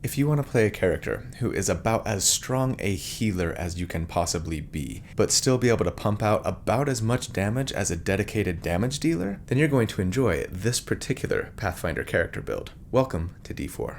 If you want to play a character who is about as strong a healer as you can possibly be, but still be able to pump out about as much damage as a dedicated damage dealer, then you're going to enjoy this particular Pathfinder character build. Welcome to D4.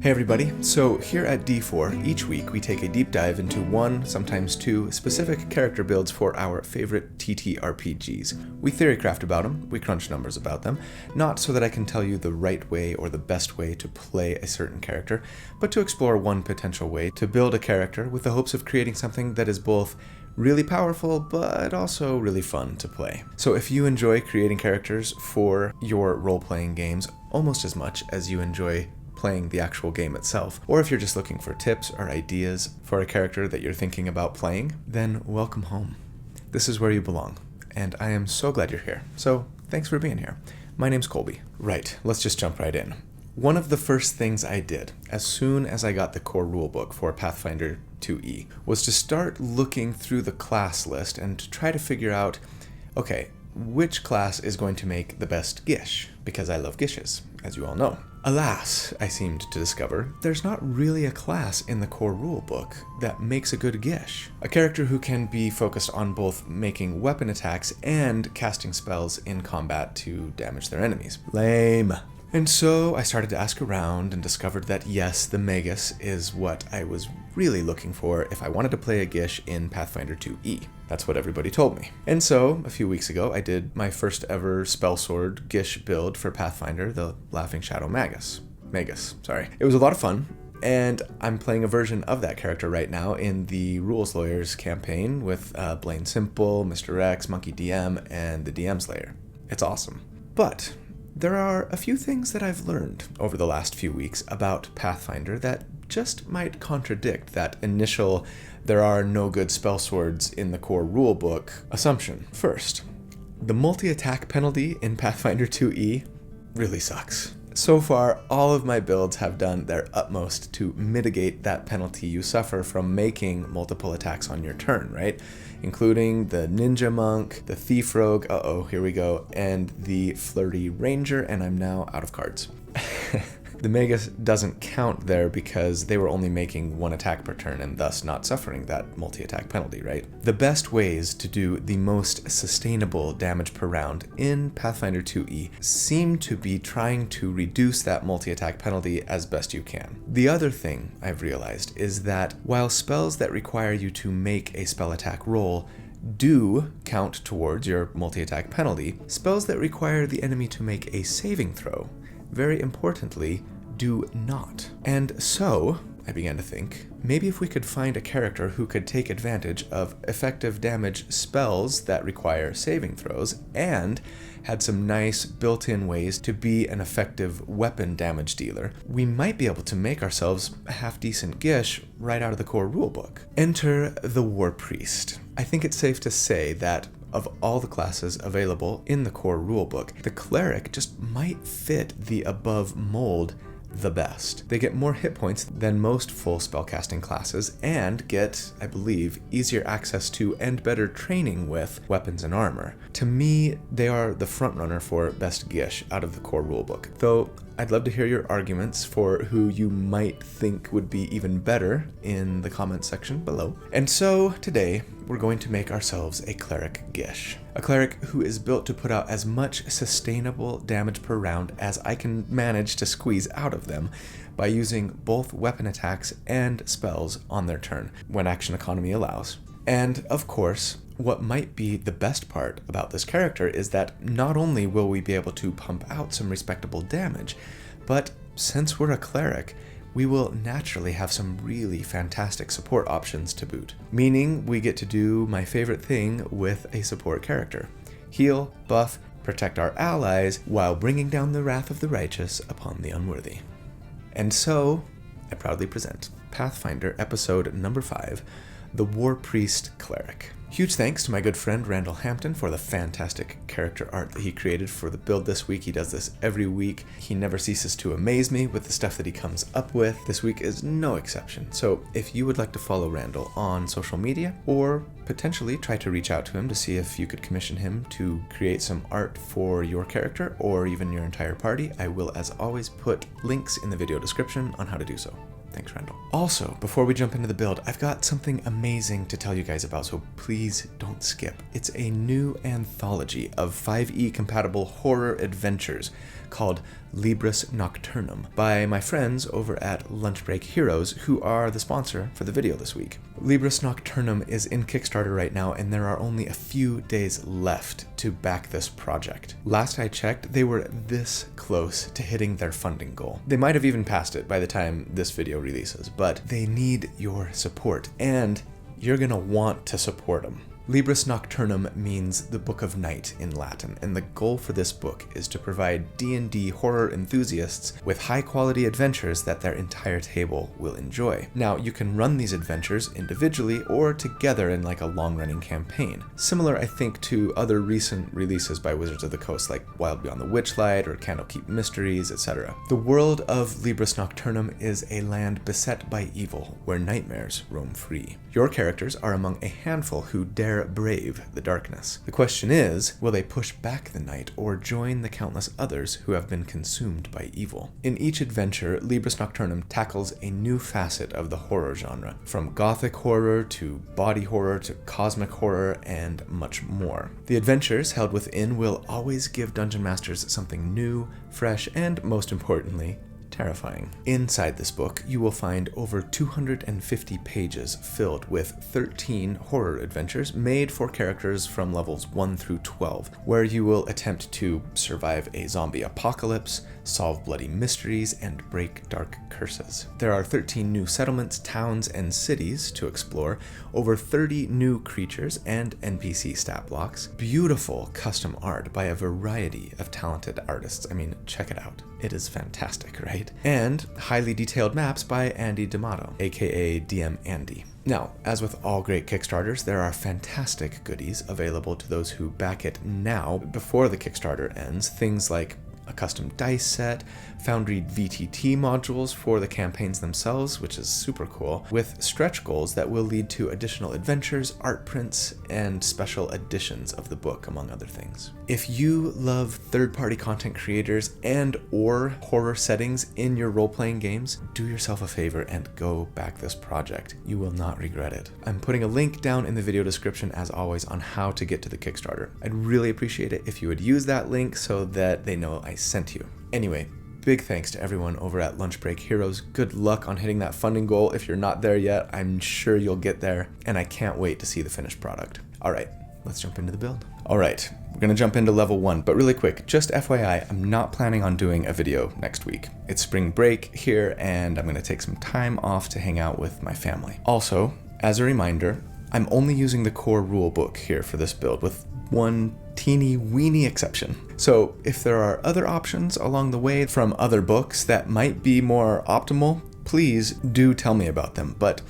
Hey everybody, so here at D4, each week we take a deep dive into one, sometimes two, specific character builds for our favorite TTRPGs. We theorycraft about them, we crunch numbers about them, not so that I can tell you the right way or the best way to play a certain character, but to explore one potential way to build a character with the hopes of creating something that is both really powerful, but also really fun to play. So if you enjoy creating characters for your role-playing games almost as much as you enjoy playing the actual game itself, or if you're just looking for tips or ideas for a character that you're thinking about playing, then welcome home. This is where you belong, and I am so glad you're here. So thanks for being here. My name's Colby. Right, let's just jump right in. One of the first things I did as soon as I got the Core Rulebook for Pathfinder 2e was to start looking through the class list and to try to figure out, okay, which class is going to make the best Gish, because I love Gishes, as you all know. Alas, I seemed to discover, there's not really a class in the Core Rulebook that makes a good Gish. A character who can be focused on both making weapon attacks and casting spells in combat to damage their enemies. Lame. And so I started to ask around and discovered that yes, the Magus is what I was really looking for if I wanted to play a Gish in Pathfinder 2e. That's what everybody told me. And so, a few weeks ago, I did my first ever Spellsword Gish build for Pathfinder, the Laughing Shadow Magus. It was a lot of fun, and I'm playing a version of that character right now in the Rules Lawyers campaign with Blaine Simple, Mr. X, Monkey DM, and the DM Slayer. It's awesome. But there are a few things that I've learned over the last few weeks about Pathfinder that just might contradict that initial there are no good spell swords in the Core Rulebook assumption. First, the multi-attack penalty in Pathfinder 2e really sucks. So far, all of my builds have done their utmost to mitigate that penalty you suffer from making multiple attacks on your turn, right? Including the Ninja Monk, the Thief Rogue, here we go, and the Flirty Ranger, and I'm now out of cards. The Magus doesn't count there because they were only making one attack per turn and thus not suffering that multi-attack penalty, right? The best ways to do the most sustainable damage per round in Pathfinder 2e seem to be trying to reduce that multi-attack penalty as best you can. The other thing I've realized is that while spells that require you to make a spell attack roll do count towards your multi-attack penalty, spells that require the enemy to make a saving throw, very importantly, do not. And so, I began to think, maybe if we could find a character who could take advantage of effective damage spells that require saving throws and had some nice built-in ways to be an effective weapon damage dealer, we might be able to make ourselves a half-decent Gish right out of the Core Rulebook. Enter the War Priest. I think it's safe to say that of all the classes available in the Core Rulebook, the Cleric just might fit the above mold the best. They get more hit points than most full spellcasting classes and get, I believe, easier access to and better training with weapons and armor. To me, they are the frontrunner for best Gish out of the Core Rulebook, though I'd love to hear your arguments for who you might think would be even better in the comments section below. And so today, we're going to make ourselves a Cleric Gish. A Cleric who is built to put out as much sustainable damage per round as I can manage to squeeze out of them by using both weapon attacks and spells on their turn, when action economy allows. And of course, what might be the best part about this character is that not only will we be able to pump out some respectable damage, but since we're a Cleric, we will naturally have some really fantastic support options to boot. Meaning we get to do my favorite thing with a support character: heal, buff, protect our allies, while bringing down the wrath of the righteous upon the unworthy. And so, I proudly present Pathfinder episode number 5, the War Priest Cleric. Huge thanks to my good friend Randall Hampton for the fantastic character art that he created for the build this week. He does this every week. He never ceases to amaze me with the stuff that he comes up with. This week is no exception. So if you would like to follow Randall on social media, or potentially try to reach out to him to see if you could commission him to create some art for your character or even your entire party, I will, as always, put links in the video description on how to do so. Thanks, Randall. Also, before we jump into the build, I've got something amazing to tell you guys about, so please don't skip. It's a new anthology of 5e compatible horror adventures called Librus Nocturnum by my friends over at Lunch Break Heroes, who are the sponsor for the video this week. Librus Nocturnum is in Kickstarter right now, and there are only a few days left to back this project. Last I checked, they were this close to hitting their funding goal. They might have even passed it by the time this video releases, but they need your support, and you're gonna want to support them. Librus Nocturnum means the Book of Night in Latin, and the goal for this book is to provide D&D horror enthusiasts with high-quality adventures that their entire table will enjoy. Now, you can run these adventures individually or together in like a long-running campaign. Similar, I think, to other recent releases by Wizards of the Coast, like Wild Beyond the Witchlight or Candlekeep Mysteries, etc. The world of Librus Nocturnum is a land beset by evil, where nightmares roam free. Your characters are among a handful who dare brave the darkness. The question is, will they push back the night or join the countless others who have been consumed by evil? In each adventure, Librus Nocturnum tackles a new facet of the horror genre, from gothic horror to body horror to cosmic horror and much more. The adventures held within will always give dungeon masters something new, fresh, and most importantly, terrifying. Inside this book, you will find over 250 pages filled with 13 horror adventures made for characters from levels 1 through 12, where you will attempt to survive a zombie apocalypse, solve bloody mysteries, and break dark curses. There are 13 new settlements, towns, and cities to explore, over 30 new creatures and NPC stat blocks, beautiful custom art by a variety of talented artists. I mean, check it out. It is fantastic, right? And highly detailed maps by Andy D'Amato, aka DM Andy. Now, as with all great Kickstarters, there are fantastic goodies available to those who back it now before the Kickstarter ends, things like a custom dice set, Foundry VTT modules for the campaigns themselves, which is super cool, with stretch goals that will lead to additional adventures, art prints, and special editions of the book, among other things. If you love third-party content creators and or horror settings in your role-playing games, do yourself a favor and go back this project. You will not regret it. I'm putting a link down in the video description, as always, on how to get to the Kickstarter. I'd really appreciate it if you would use that link so that they know I sent you. Anyway, big thanks to everyone over at Lunch Break Heroes. Good luck on hitting that funding goal. If you're not there yet, I'm sure you'll get there, and I can't wait to see the finished product. All right, let's jump into the build. All right, we're gonna jump into level 1, but really quick, just FYI, I'm not planning on doing a video next week. It's spring break here, and I'm gonna take some time off to hang out with my family. Also, as a reminder, I'm only using the Core Rulebook here for this build, with one teeny weeny exception. So if there are other options along the way from other books that might be more optimal, please do tell me about them. But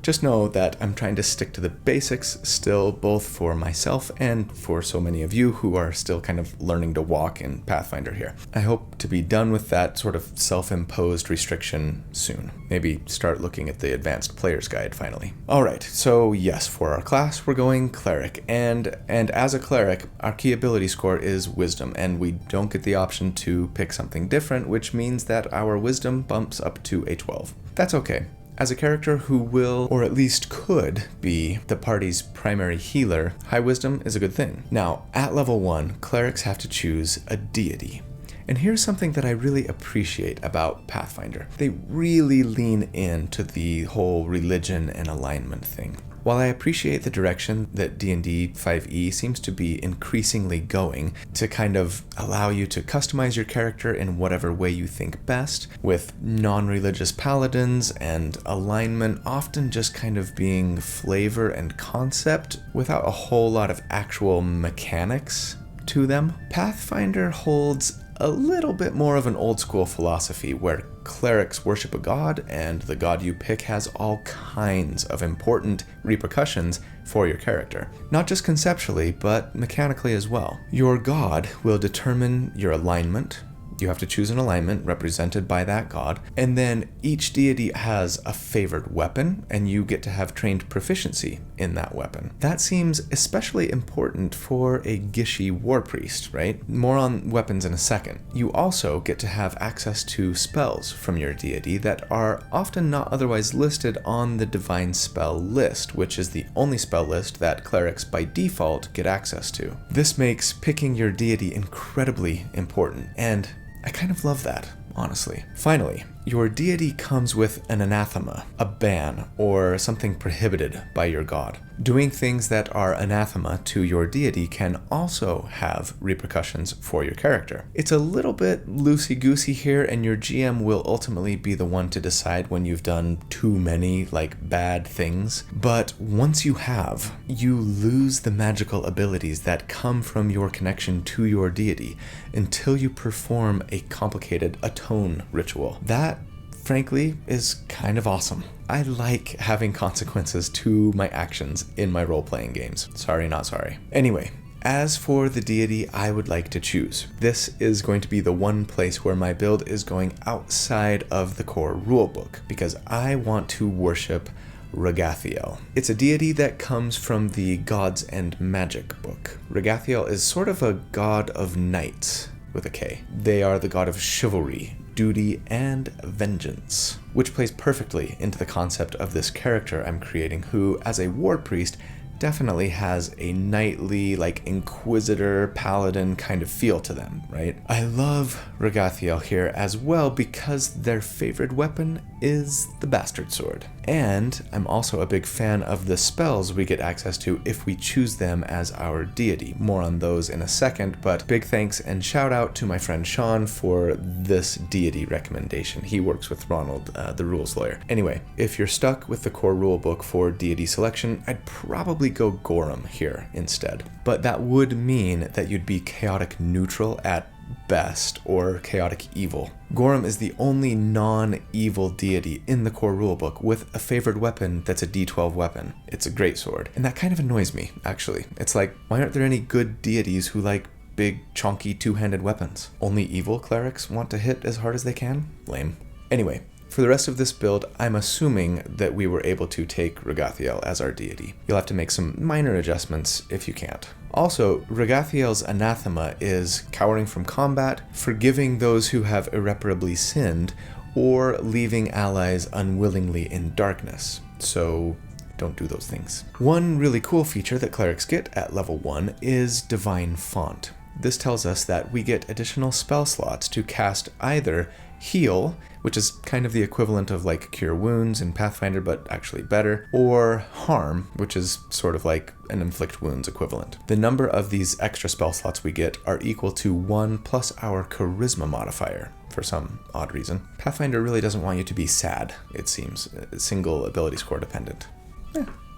just know that I'm trying to stick to the basics still, both for myself and for so many of you who are still kind of learning to walk in Pathfinder here. I hope to be done with that sort of self-imposed restriction soon. Maybe start looking at the advanced player's guide finally. All right, so yes, for our class, we're going Cleric. And as a Cleric, our key ability score is Wisdom, and we don't get the option to pick something different, which means that our Wisdom bumps up to a 12. That's okay. As a character who will, or at least could, be the party's primary healer, high wisdom is a good thing. Now, at level 1, clerics have to choose a deity. And here's something that I really appreciate about Pathfinder. They really lean into the whole religion and alignment thing. While I appreciate the direction that D&D 5e seems to be increasingly going to kind of allow you to customize your character in whatever way you think best, with non-religious paladins and alignment often just kind of being flavor and concept without a whole lot of actual mechanics to them, Pathfinder holds a little bit more of an old school philosophy where clerics worship a god, and the god you pick has all kinds of important repercussions for your character. Not just conceptually, but mechanically as well. Your god will determine your alignment. You have to choose an alignment represented by that god, and then each deity has a favored weapon, and you get to have trained proficiency in that weapon. That seems especially important for a Gishy war priest, right? More on weapons in a second. You also get to have access to spells from your deity that are often not otherwise listed on the divine spell list, which is the only spell list that clerics by default get access to. This makes picking your deity incredibly important, and I kind of love that, honestly. Finally, your deity comes with an anathema, a ban, or something prohibited by your god. Doing things that are anathema to your deity can also have repercussions for your character. It's a little bit loosey-goosey here, and your GM will ultimately be the one to decide when you've done too many, bad things. But once you have, you lose the magical abilities that come from your connection to your deity until you perform a complicated atone ritual. That, frankly, is kind of awesome. I like having consequences to my actions in my role-playing games. Sorry, not sorry. Anyway, as for the deity I would like to choose, this is going to be the one place where my build is going outside of the core rulebook, because I want to worship Ragathiel. It's a deity that comes from the Gods and Magic book. Ragathiel is sort of a god of knights, with a K. They are the god of chivalry, duty, and vengeance, which plays perfectly into the concept of this character I'm creating, who, as a war priest, definitely has a knightly, inquisitor, paladin kind of feel to them, right? I love Ragathiel here as well because their favorite weapon is the Bastard Sword. And I'm also a big fan of the spells we get access to if we choose them as our deity. More on those in a second, but big thanks and shout out to my friend Sean for this deity recommendation. He works with Ronald, the rules lawyer. Anyway, if you're stuck with the core rulebook for deity selection, I'd probably go Gorham here instead. But that would mean that you'd be chaotic neutral at best, or chaotic evil. Gorham is the only non-evil deity in the core rulebook with a favored weapon that's a D12 weapon. It's a great sword, and that kind of annoys me, actually. It's like, why aren't there any good deities who like big, chonky, two-handed weapons? Only evil clerics want to hit as hard as they can? Lame. Anyway, for the rest of this build, I'm assuming that we were able to take Ragathiel as our deity. You'll have to make some minor adjustments if you can't. Also, Ragathiel's anathema is cowering from combat, forgiving those who have irreparably sinned, or leaving allies unwillingly in darkness. So don't do those things. One really cool feature that clerics get at level 1 is Divine Font. This tells us that we get additional spell slots to cast either Heal, which is kind of the equivalent of Cure Wounds in Pathfinder, but actually better, or Harm, which is sort of like an Inflict Wounds equivalent. The number of these extra spell slots we get are equal to 1 plus our Charisma modifier, for some odd reason. Pathfinder really doesn't want you to be sad, it seems, single ability score dependent.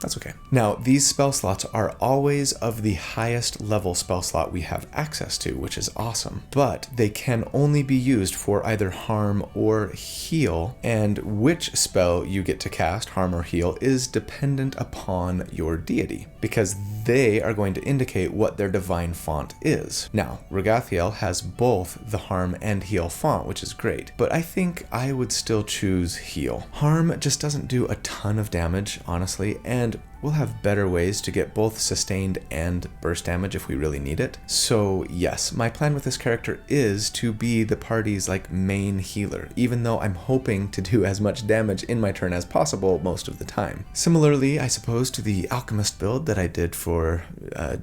That's okay. Now, these spell slots are always of the highest level spell slot we have access to, which is awesome, but they can only be used for either Harm or Heal, and which spell you get to cast, Harm or Heal, is dependent upon your deity, because they are going to indicate what their divine font is. Now, Ragathiel has both the Harm and Heal font, which is great, but I think I would still choose Heal. Harm just doesn't do a ton of damage, honestly, and we'll have better ways to get both sustained and burst damage if we really need it. So yes, my plan with this character is to be the party's main healer, even though I'm hoping to do as much damage in my turn as possible most of the time. Similarly, I suppose, to the Alchemist build that I did for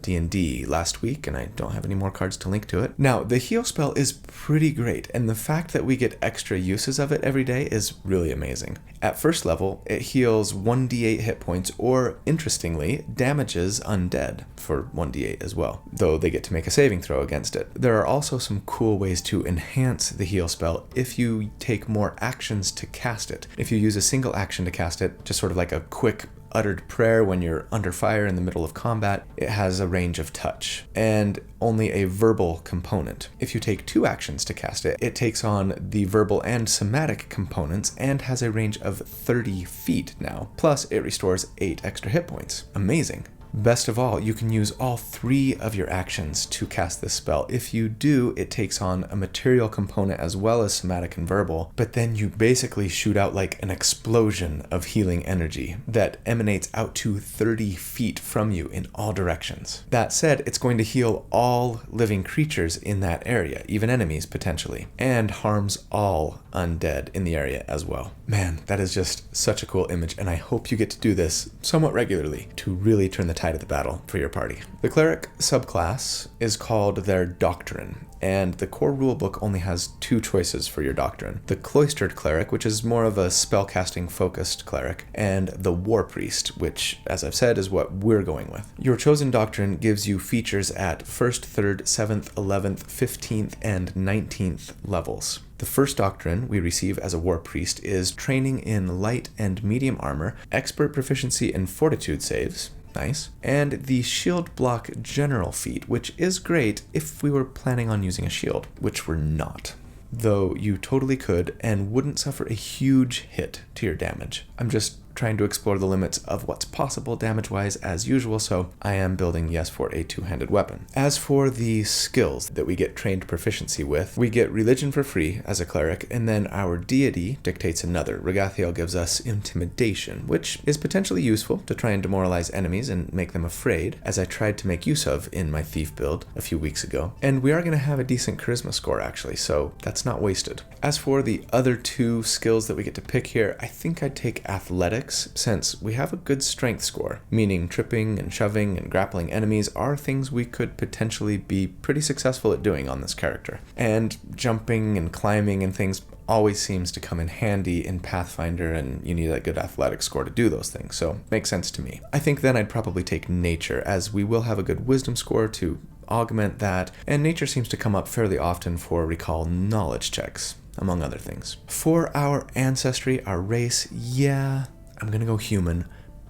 D&D last week, and I don't have any more cards to link to it. Now, the heal spell is pretty great, and the fact that we get extra uses of it every day is really amazing. At first level, it heals 1d8 hit points, or interestingly, damages undead for 1d8 as well, though they get to make a saving throw against it. There are also some cool ways to enhance the heal spell if you take more actions to cast it. If you use a single action to cast it, just sort of like a quick uttered prayer when you're under fire in the middle of combat. It has a range of touch, and only a verbal component. If you take 2 actions to cast it, it takes on the verbal and somatic components and has a range of 30 feet now. Plus, it restores 8 extra hit points. Amazing. Best of all, you can use all 3 of your actions to cast this spell. If you do, it takes on a material component as well as somatic and verbal, but then you basically shoot out like an explosion of healing energy that emanates out to 30 feet from you in all directions. That said, it's going to heal all living creatures in that area, even enemies potentially, and harms all undead in the area as well. Man, that is just such a cool image, and I hope you get to do this somewhat regularly to really turn the tide of the battle for your party. The Cleric subclass is called their Doctrine, and the Core Rulebook only has 2 choices for your Doctrine. The Cloistered Cleric, which is more of a spellcasting focused cleric, and the War Priest, which, as I've said, is what we're going with. Your chosen Doctrine gives you features at 1st, 3rd, 7th, 11th, 15th, and 19th levels. The first doctrine we receive as a War Priest is training in light and medium armor, expert proficiency in fortitude saves, nice, and the shield block general feat, which is great if we were planning on using a shield, which we're not. Though you totally could and wouldn't suffer a huge hit to your damage. I'm just trying to explore the limits of what's possible damage-wise as usual, so I am building, yes, for a 2-handed weapon. As for the skills that we get trained proficiency with, we get religion for free as a cleric, and then our deity dictates another. Regathiel gives us intimidation, which is potentially useful to try and demoralize enemies and make them afraid, as I tried to make use of in my thief build a few weeks ago. And we are going to have a decent charisma score actually, so that's not wasted. As for the other 2 skills that we get to pick here, I think I'd take athletics, since we have a good strength score, meaning tripping and shoving and grappling enemies are things we could potentially be pretty successful at doing on this character. And jumping and climbing and things always seems to come in handy in Pathfinder, and you need a good athletic score to do those things, so makes sense to me. I think then I'd probably take nature, as we will have a good wisdom score to augment that, and nature seems to come up fairly often for recall knowledge checks, among other things. For our ancestry, our race, yeah, I'm gonna go human,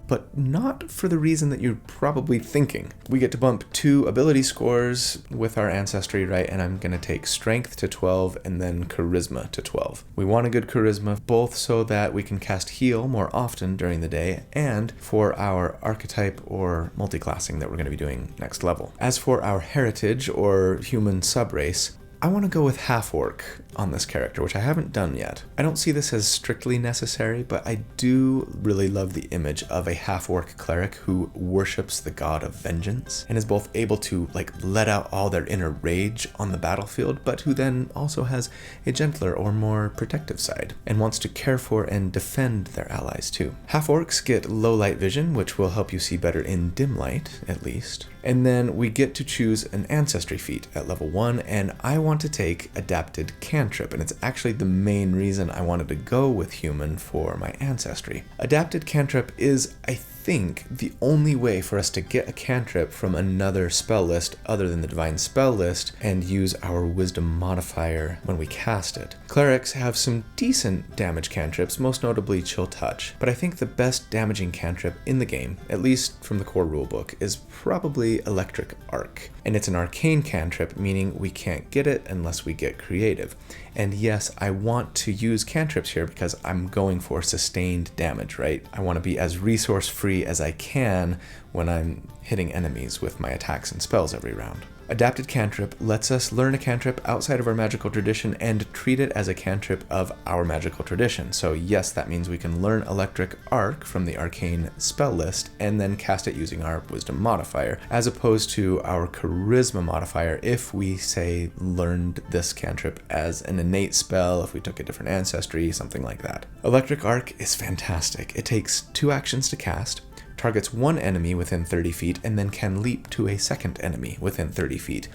but not for the reason that you're probably thinking. We get to bump 2 ability scores with our ancestry, right? And I'm gonna take strength to 12 and then charisma to 12. We want a good charisma, both so that we can cast heal more often during the day and for our archetype or multiclassing that we're gonna be doing next level. As for our heritage or human subrace, I want to go with half-orc on this character, which I haven't done yet. I don't see this as strictly necessary, but I do really love the image of a half-orc cleric who worships the god of vengeance and is both able to let out all their inner rage on the battlefield, but who then also has a gentler or more protective side and wants to care for and defend their allies too. Half-orcs get low light vision, which will help you see better in dim light, at least. And then we get to choose an ancestry feat at level 1, and I want to take adapted cantrip, and it's actually the main reason I wanted to go with human for my ancestry. Adapted cantrip is, I think, the only way for us to get a cantrip from another spell list other than the divine spell list and use our wisdom modifier when we cast it. Clerics have some decent damage cantrips, most notably Chill Touch, but I think the best damaging cantrip in the game, at least from the Core Rulebook, is probably Electric Arc. And it's an arcane cantrip, meaning we can't get it unless we get creative. And yes, I want to use cantrips here because I'm going for sustained damage, right? I want to be as resource free as I can when I'm hitting enemies with my attacks and spells every round. Adapted cantrip lets us learn a cantrip outside of our magical tradition and treat it as a cantrip of our magical tradition. So yes, that means we can learn Electric Arc from the arcane spell list and then cast it using our wisdom modifier, as opposed to our charisma modifier if we, say, learned this cantrip as an innate spell, if we took a different ancestry, something like that. Electric Arc is fantastic. It takes 2 actions to cast, targets 1 enemy within 30 feet, and then can leap to a second enemy within 30 feet,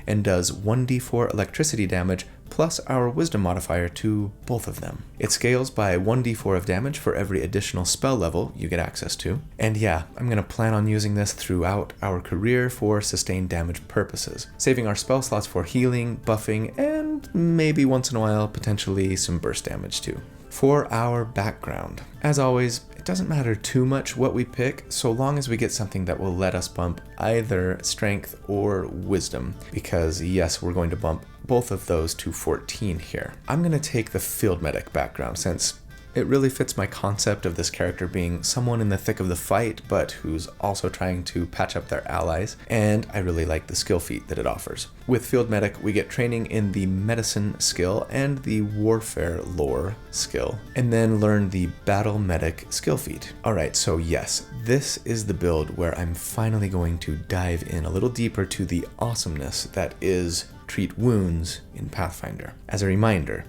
and does 1d4 electricity damage plus our wisdom modifier to both of them. It scales by 1d4 of damage for every additional spell level you get access to. And yeah, I'm going to plan on using this throughout our career for sustained damage purposes, saving our spell slots for healing, buffing, and maybe once in a while potentially some burst damage too. For our background, as always, it doesn't matter too much what we pick, so long as we get something that will let us bump either strength or wisdom, because yes, we're going to bump both of those to 14 here. I'm going to take the field medic background since it really fits my concept of this character being someone in the thick of the fight, but who's also trying to patch up their allies, and I really like the skill feat that it offers. With Field Medic, we get training in the Medicine skill and the Warfare lore skill, and then learn the Battle Medic skill feat. Alright, so yes, this is the build where I'm finally going to dive in a little deeper to the awesomeness that is Treat Wounds in Pathfinder. As a reminder,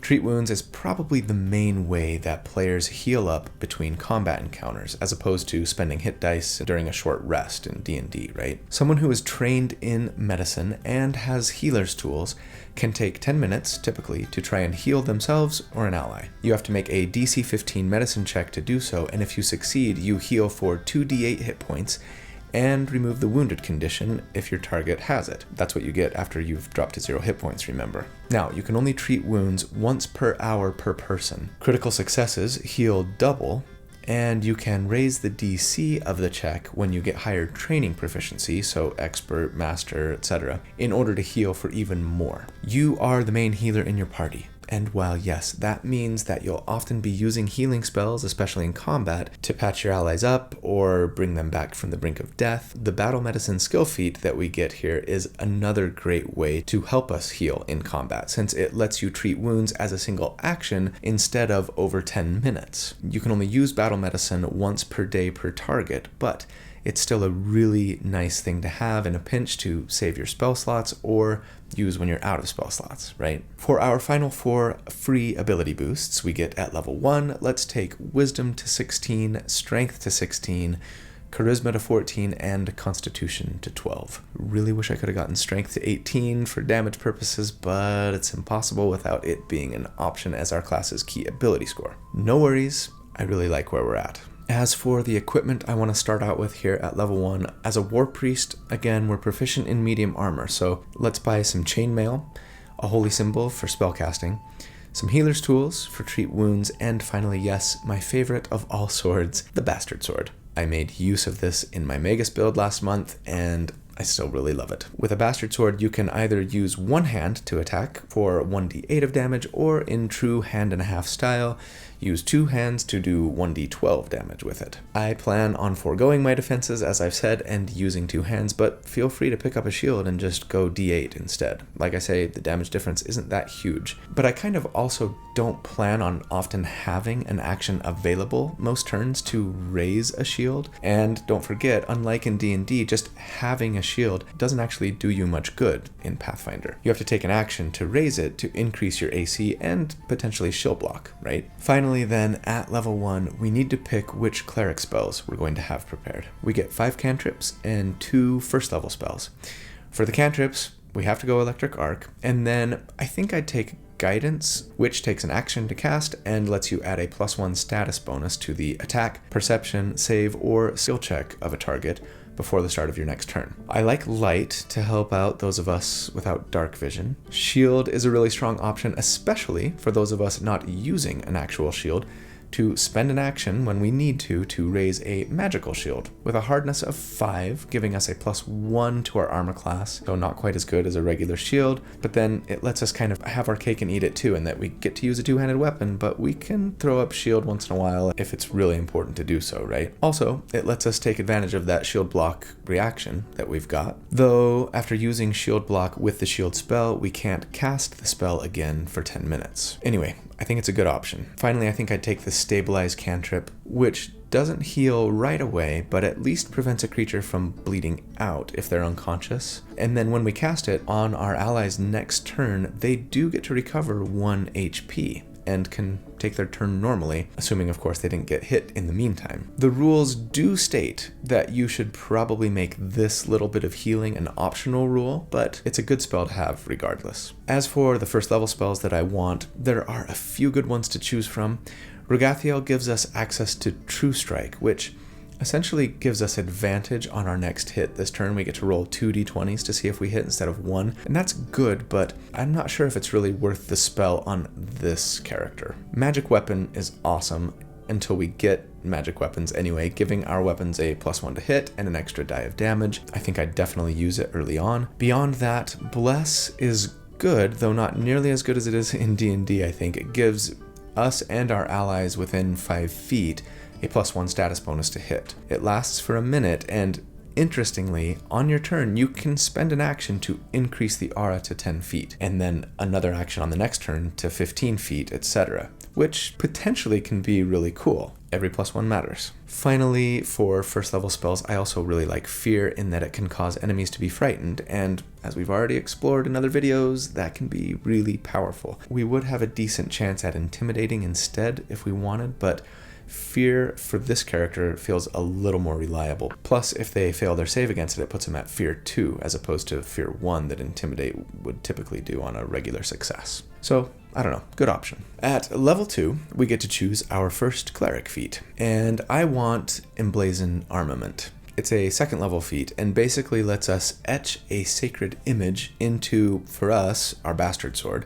Treat Wounds is probably the main way that players heal up between combat encounters, as opposed to spending hit dice during a short rest in D&D, right? Someone who is trained in medicine and has healer's tools can take 10 minutes, typically, to try and heal themselves or an ally. You have to make a DC 15 medicine check to do so, and if you succeed, you heal for 2d8 hit points, and remove the wounded condition if your target has it. That's what you get after you've dropped to 0 hit points, remember. Now, you can only treat wounds once per hour per person. Critical successes heal double, and you can raise the DC of the check when you get higher training proficiency, so expert, master, etc., in order to heal for even more. You are the main healer in your party. And while yes, that means that you'll often be using healing spells, especially in combat, to patch your allies up or bring them back from the brink of death, the Battle Medicine skill feat that we get here is another great way to help us heal in combat, since it lets you treat wounds as a single action instead of over 10 minutes. You can only use Battle Medicine once per day per target, but it's still a really nice thing to have in a pinch to save your spell slots or use when you're out of spell slots, right? For our final 4 free ability boosts we get at level 1, let's take Wisdom to 16, Strength to 16, Charisma to 14, and Constitution to 12. Really wish I could have gotten Strength to 18 for damage purposes, but it's impossible without it being an option as our class's key ability score. No worries, I really like where we're at. As for the equipment I want to start out with here at level 1, as a War Priest, again, we're proficient in medium armor, so let's buy some chainmail, a holy symbol for spellcasting, some healer's tools for treat wounds, and finally, yes, my favorite of all swords, the Bastard Sword. I made use of this in my Magus build last month, and I still really love it. With a Bastard Sword, you can either use one hand to attack for 1d8 of damage, or in true hand and a half style, use 2 hands to do 1d12 damage with it. I plan on foregoing my defenses, as I've said, and using 2 hands, but feel free to pick up a shield and just go d8 instead. Like I say, the damage difference isn't that huge, but I kind of also don't plan on often having an action available most turns to raise a shield, and don't forget, unlike in D&D, just having a shield doesn't actually do you much good in Pathfinder. You have to take an action to raise it to increase your AC and potentially shield block, right? Finally then, at level 1, we need to pick which Cleric spells we're going to have prepared. We get 5 cantrips and 2 first level spells. For the cantrips, we have to go Electric Arc, and then I think I'd take Guidance, which takes an action to cast and lets you add a +1 status bonus to the attack, perception, save, or skill check of a target before the start of your next turn. I like Light to help out those of us without dark vision. Shield is a really strong option, especially for those of us not using an actual shield, to spend an action when we need to raise a magical shield with a hardness of 5, giving us a +1 to our armor class, so not quite as good as a regular shield, but then it lets us kind of have our cake and eat it too, in that we get to use a 2-handed weapon, but we can throw up shield once in a while if it's really important to do so, right? Also, it lets us take advantage of that shield block reaction that we've got, though after using shield block with the shield spell, we can't cast the spell again for 10 minutes. Anyway, I think it's a good option. Finally, I think I'd take the Stabilize cantrip, which doesn't heal right away, but at least prevents a creature from bleeding out if they're unconscious. And then when we cast it on our allies' next turn, they do get to recover 1 HP and can take their turn normally, assuming of course they didn't get hit in the meantime. The rules do state that you should probably make this little bit of healing an optional rule, but it's a good spell to have regardless. As for the first level spells that I want, there are a few good ones to choose from. Regathiel gives us access to True Strike, which essentially gives us advantage on our next hit. This turn we get to roll 2 d20s to see if we hit instead of 1, and that's good, but I'm not sure if it's really worth the spell on this character. Magic Weapon is awesome, until we get magic weapons anyway, giving our weapons a +1 to hit and an extra die of damage. I think I'd definitely use it early on. Beyond that, Bless is good, though not nearly as good as it is in D&D, I think. It gives us and our allies within 5 feet a +1 status bonus to hit. It lasts for a minute, and interestingly, on your turn, you can spend an action to increase the aura to 10 feet, and then another action on the next turn to 15 feet, etc., which potentially can be really cool. Every +1 matters. Finally, for first level spells, I also really like Fear in that it can cause enemies to be frightened, and as we've already explored in other videos, that can be really powerful. We would have a decent chance at Intimidating instead if we wanted, but Fear for this character feels a little more reliable. Plus, if they fail their save against it, it puts them at Fear 2 as opposed to Fear 1 that Intimidate would typically do on a regular success. So, I don't know, good option. At level 2, we get to choose our first Cleric feat, and I want Emblazon Armament. It's a second level feat and basically lets us etch a sacred image into, for us, our bastard sword,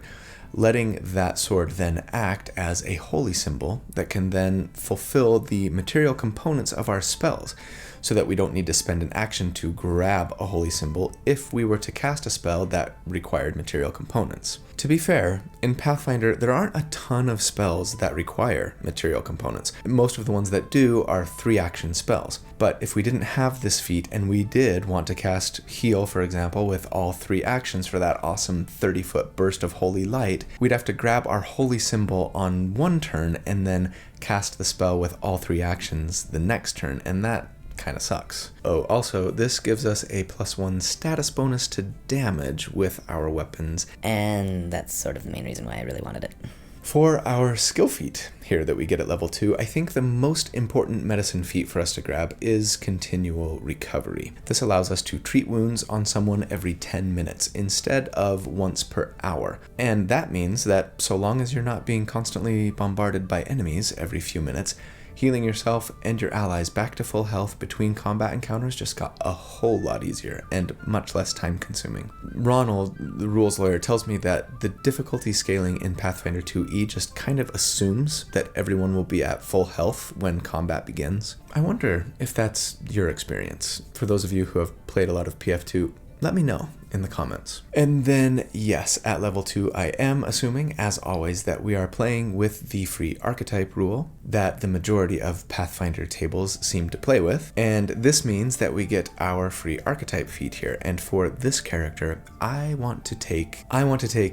letting that sword then act as a holy symbol that can then fulfill the material components of our spells, so that we don't need to spend an action to grab a holy symbol if we were to cast a spell that required material components. To be fair, in Pathfinder, there aren't a ton of spells that require material components. Most of the ones that do are 3-action spells. But if we didn't have this feat and we did want to cast Heal, for example, with all 3 actions for that awesome 30-foot burst of holy light, we'd have to grab our holy symbol on one turn and then cast the spell with all 3 actions the next turn, and that kind of sucks. Oh, also, this gives us a +1 status bonus to damage with our weapons. And that's sort of the main reason why I really wanted it. For our skill feat here that we get at level 2, I think the most important medicine feat for us to grab is Continual Recovery. This allows us to treat wounds on someone every 10 minutes instead of once per hour. And that means that so long as you're not being constantly bombarded by enemies every few minutes, healing yourself and your allies back to full health between combat encounters just got a whole lot easier and much less time consuming. Ronald, the rules lawyer, tells me that the difficulty scaling in Pathfinder 2e just kind of assumes that everyone will be at full health when combat begins. I wonder if that's your experience. For those of you who have played a lot of PF2, let me know in the comments. And then, yes, at level 2, I am assuming, as always, that we are playing with the free archetype rule that the majority of Pathfinder tables seem to play with. And this means that we get our free archetype feat here. And for this character, I want to take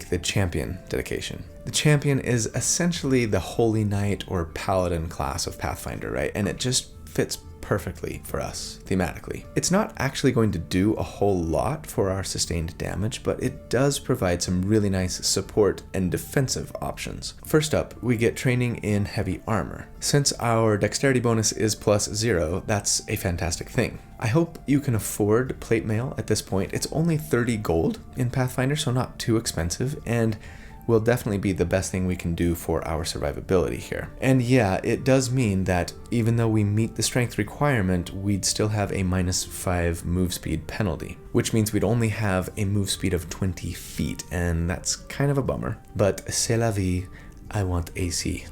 the champion dedication. The champion is essentially the Holy Knight or Paladin class of Pathfinder, right? And it just fits perfectly for us thematically. It's not actually going to do a whole lot for our sustained damage, but it does provide some really nice support and defensive options. First up, we get training in heavy armor. Since our dexterity bonus is +0, that's a fantastic thing. I hope you can afford plate mail at this point. It's only 30 gold in Pathfinder, so not too expensive, and will definitely be the best thing we can do for our survivability here. And yeah, it does mean that even though we meet the strength requirement, we'd still have a -5 move speed penalty, which means we'd only have a move speed of 20 feet, and that's kind of a bummer. But c'est la vie, I want AC.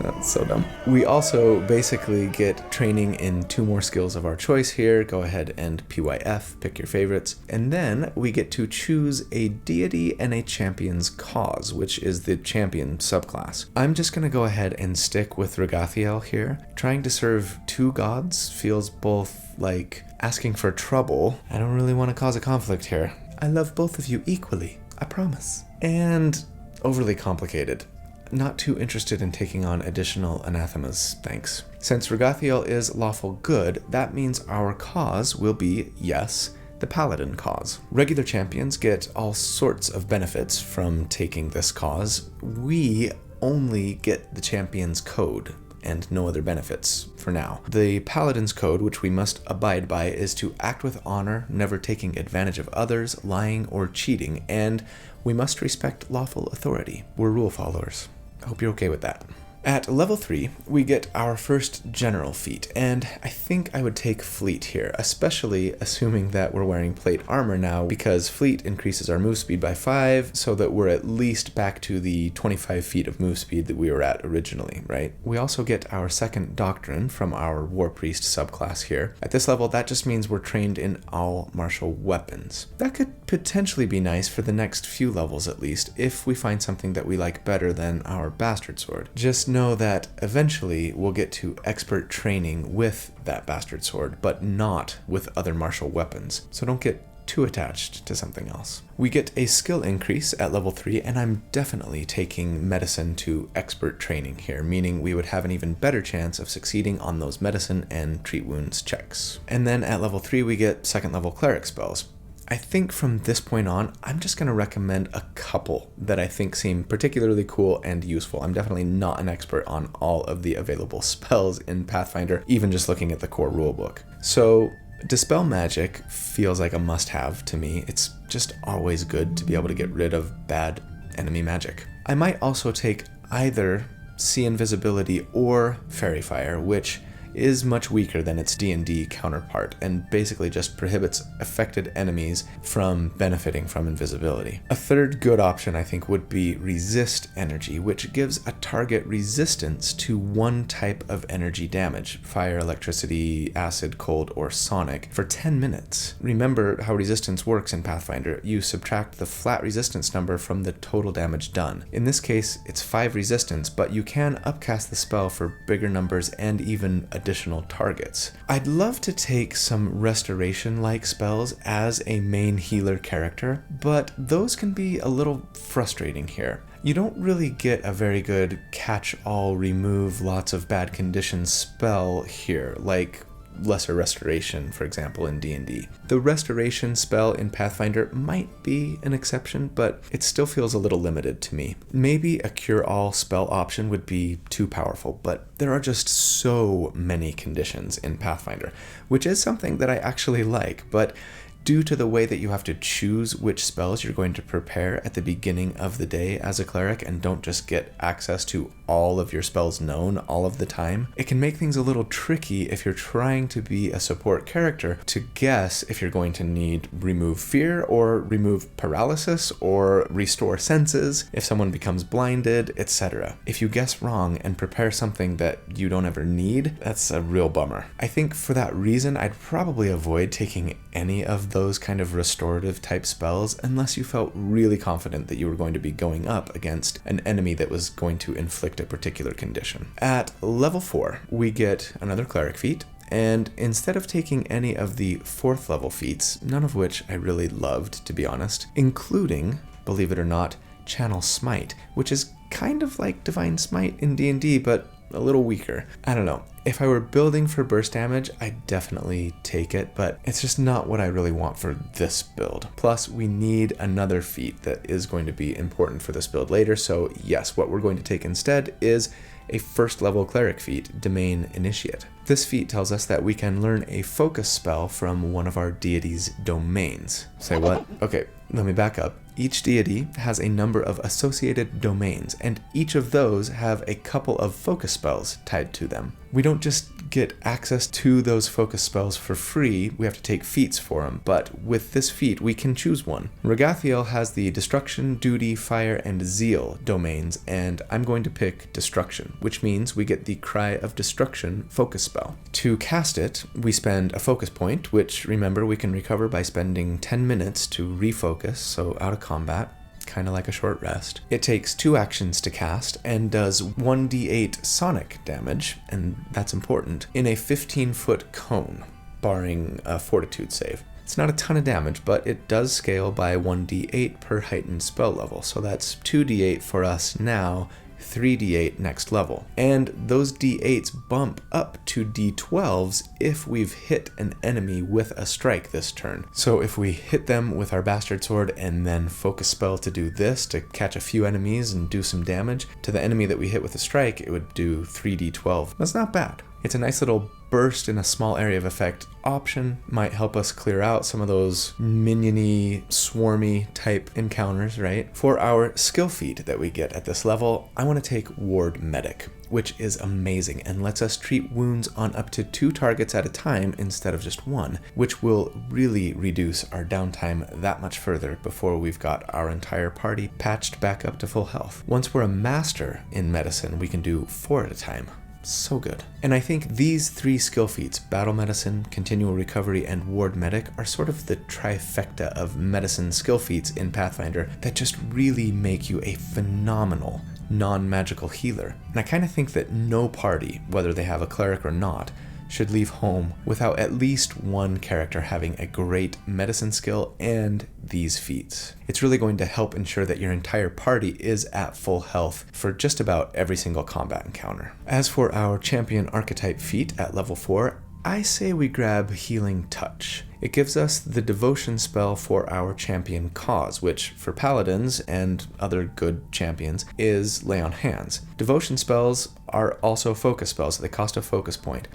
That's so dumb. We also basically get training in 2 more skills of our choice here. Go ahead and PYF, pick your favorites. And then we get to choose a deity and a champion's cause, which is the champion subclass. I'm just going to go ahead and stick with Regathiel here. Trying to serve 2 gods feels both like asking for trouble. I don't really want to cause a conflict here. I love both of you equally, I promise. And overly complicated. Not too interested in taking on additional anathemas, thanks. Since Regathiel is lawful good, that means our cause will be, yes, the Paladin cause. Regular champions get all sorts of benefits from taking this cause. We only get the champion's code and no other benefits for now. The Paladin's code, which we must abide by, is to act with honor, never taking advantage of others, lying, or cheating, and we must respect lawful authority. We're rule followers. I hope you're okay with that. At level 3, we get our first general feat, and I think I would take Fleet here, especially assuming that we're wearing plate armor now, because Fleet increases our move speed by 5, so that we're at least back to the 25 feet of move speed that we were at originally, right? We also get our second Doctrine from our War Priest subclass here. At this level, that just means we're trained in all martial weapons. That could potentially be nice for the next few levels at least, if we find something that we like better than our Bastard Sword. Just know that eventually we'll get to expert training with that Bastard Sword, but not with other martial weapons, so don't get too attached to something else. We get a skill increase at level 3, and I'm definitely taking medicine to expert training here, meaning we would have an even better chance of succeeding on those medicine and treat wounds checks. And then at level 3 we get second level cleric spells. I think from this point on, I'm just going to recommend a couple that I think seem particularly cool and useful. I'm definitely not an expert on all of the available spells in Pathfinder, even just looking at the core rulebook. So Dispel Magic feels like a must-have to me. It's just always good to be able to get rid of bad enemy magic. I might also take either See Invisibility or Fairy Fire, which is much weaker than its D&D counterpart and basically just prohibits affected enemies from benefiting from invisibility. A third good option I think would be Resist Energy, which gives a target resistance to one type of energy damage, fire, electricity, acid, cold, or sonic, for 10 minutes. Remember how resistance works in Pathfinder. You subtract the flat resistance number from the total damage done. In this case, it's 5 resistance, but you can upcast the spell for bigger numbers and even additional targets. I'd love to take some restoration-like spells as a main healer character, but those can be a little frustrating here. You don't really get a very good catch-all, remove lots of bad conditions spell here, like Lesser Restoration, for example, in D&D. The Restoration spell in Pathfinder might be an exception, but it still feels a little limited to me. Maybe a Cure-All spell option would be too powerful, but there are just so many conditions in Pathfinder, which is something that I actually like, but due to the way that you have to choose which spells you're going to prepare at the beginning of the day as a cleric and don't just get access to all of your spells known all of the time, it can make things a little tricky if you're trying to be a support character to guess if you're going to need remove fear or remove paralysis or restore senses if someone becomes blinded, etc. If you guess wrong and prepare something that you don't ever need, that's a real bummer. I think for that reason, I'd probably avoid taking any of those kind of restorative type spells unless you felt really confident that you were going to be going up against an enemy that was going to inflict a particular condition. At level 4, we get another cleric feat, and instead of taking any of the 4th level feats, none of which I really loved, to be honest, including, believe it or not, Channel Smite, which is kind of like Divine Smite in D&D, but a little weaker. I don't know. If I were building for burst damage, I'd definitely take it, but it's just not what I really want for this build. Plus, we need another feat that is going to be important for this build later, so yes, what we're going to take instead is a 1st level cleric feat, Domain Initiate. This feat tells us that we can learn a focus spell from one of our deity's domains. Say what? Okay, let me back up. Each deity has a number of associated domains, and each of those have a couple of focus spells tied to them. We don't just get access to those focus spells for free, we have to take feats for them, but with this feat we can choose one. Regathiel has the Destruction, Duty, Fire, and Zeal domains, and I'm going to pick Destruction, which means we get the Cry of Destruction focus spell. To cast it, we spend a focus point, which remember we can recover by spending 10 minutes to refocus, so out of combat. Kind of like a short rest. It takes 2 actions to cast and does 1d8 sonic damage, and that's important, in a 15-foot cone, barring a fortitude save. It's not a ton of damage, but it does scale by 1d8 per heightened spell level, so that's 2d8 for us now, 3d8 next level. And those d8s bump up to d12s if we've hit an enemy with a strike this turn. So if we hit them with our Bastard Sword and then focus spell to do this, to catch a few enemies and do some damage, to the enemy that we hit with a strike, it would do 3d12. That's not bad. It's a nice little burst in a small area of effect option. Might help us clear out some of those minion-y, swarmy type encounters, right? For our skill feat that we get at this level, I want to take Ward Medic, which is amazing and lets us treat wounds on up to 2 targets at a time instead of just 1, which will really reduce our downtime that much further before we've got our entire party patched back up to full health. Once we're a master in medicine, we can do 4 at a time. So good. And I think these 3 skill feats, Battle Medicine, Continual Recovery, and Ward Medic, are sort of the trifecta of medicine skill feats in Pathfinder that just really make you a phenomenal non-magical healer. And I kind of think that no party, whether they have a cleric or not, should leave home without at least one character having a great medicine skill and these feats. It's really going to help ensure that your entire party is at full health for just about every single combat encounter. As for our champion archetype feat at level 4, I say we grab Healing Touch. It gives us the devotion spell for our champion cause, which for paladins and other good champions is Lay on Hands. Devotion spells are also focus spells, so they cost a focus point.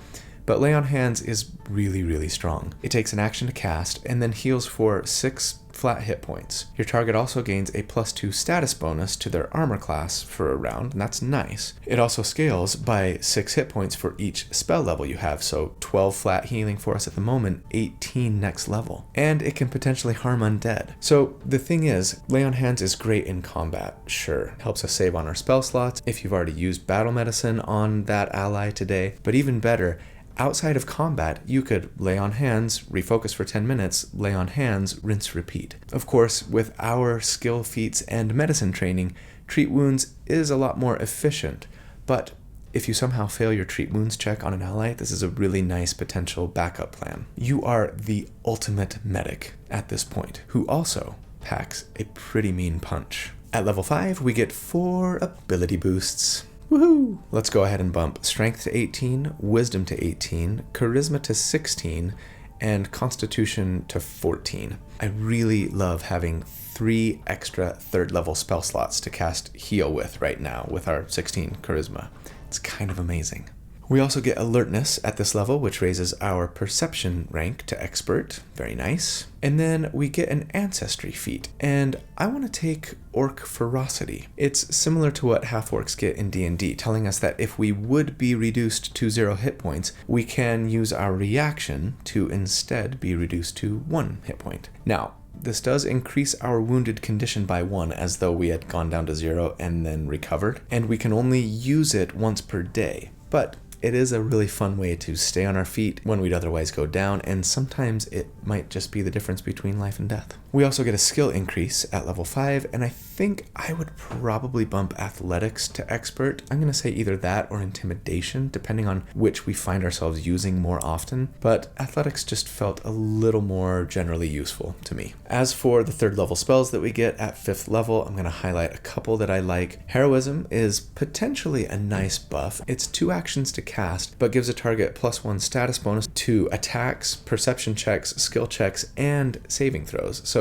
But Lay on Hands is really, really strong. It takes an action to cast and then heals for 6 flat hit points. Your target also gains a +2 status bonus to their armor class for a round, and that's nice. It also scales by 6 hit points for each spell level you have, so 12 flat healing for us at the moment, 18 next level. And it can potentially harm undead. So the thing is, Lay on Hands is great in combat, sure. Helps us save on our spell slots if you've already used Battle Medicine on that ally today, but even better, outside of combat, you could Lay on Hands, refocus for 10 minutes, Lay on Hands, rinse, repeat. Of course, with our skill feats and medicine training, Treat Wounds is a lot more efficient, but if you somehow fail your Treat Wounds check on an ally, this is a really nice potential backup plan. You are the ultimate medic at this point, who also packs a pretty mean punch. At level 5, we get 4 ability boosts. Woohoo! Let's go ahead and bump Strength to 18, Wisdom to 18, Charisma to 16, and Constitution to 14. I really love having 3 extra 3rd level spell slots to cast Heal with right now with our 16 Charisma. It's kind of amazing. We also get Alertness at this level, which raises our Perception rank to Expert. Very nice. And then we get an Ancestry feat, and I want to take Orc Ferocity. It's similar to what half-orcs get in D&D, telling us that if we would be reduced to 0 hit points, we can use our reaction to instead be reduced to 1 hit point. Now, this does increase our wounded condition by 1, as though we had gone down to 0 and then recovered, and we can only use it once per day. But it is a really fun way to stay on our feet when we'd otherwise go down, and sometimes it might just be the difference between life and death. We also get a skill increase at level 5, and I think I would probably bump Athletics to Expert. I'm going to say either that or Intimidation, depending on which we find ourselves using more often, but Athletics just felt a little more generally useful to me. As for the 3rd level spells that we get at 5th level, I'm going to highlight a couple that I like. Heroism is potentially a nice buff. It's 2 actions to cast, but gives a target +1 status bonus to attacks, perception checks, skill checks, and saving throws. So